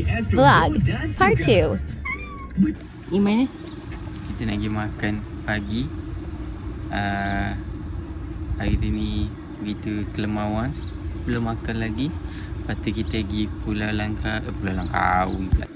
Vlog Part 2. Iman ni kita nak pergi makan pagi. Hari ni begitu kelemawan, belum makan lagi. Lepas tu kita pergi Pulau Langkawi pula.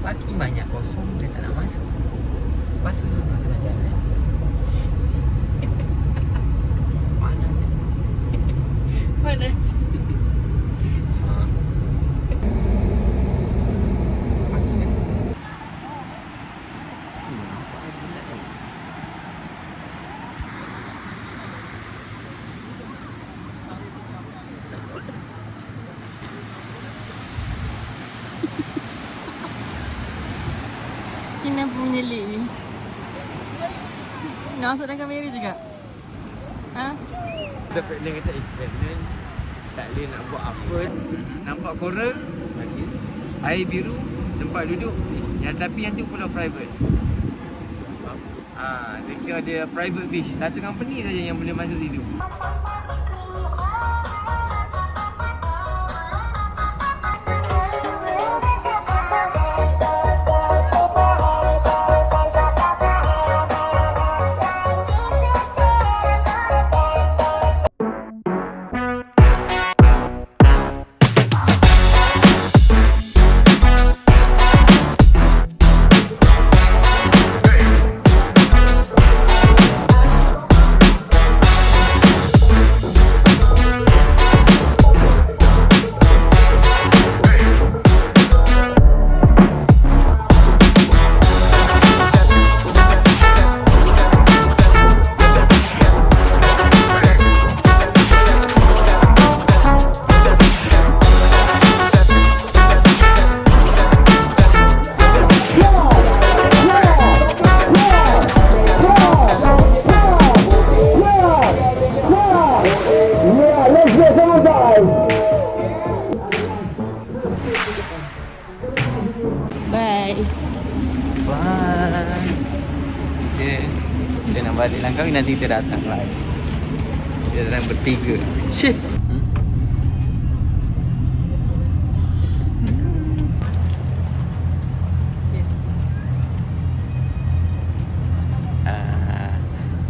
Parking banyak kosong, dia tak nak masuk. Lepas tu nak tengah jalan. Panas ya? Panas. Parking kat sini. Kenapa menyelit ni? Nak masuk dalam kamera juga? Ha? Kita pregnant kata is pregnant. Tak boleh nak buat apa. Nampak koral lagi. Air biru, tempat duduk. Tapi yang tu pulau private. Dia kira ada private beach. Satu company saja yang boleh masuk situ. Bye. Bye. Kita nak balik Langkawi, nanti kita datang lagi. Kita datang bertiga. Shit.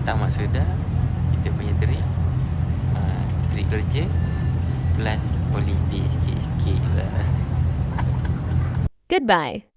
Tamat sudah. Kita punya trip. Trip kerja plus holiday sikit-sikit lah. Goodbye.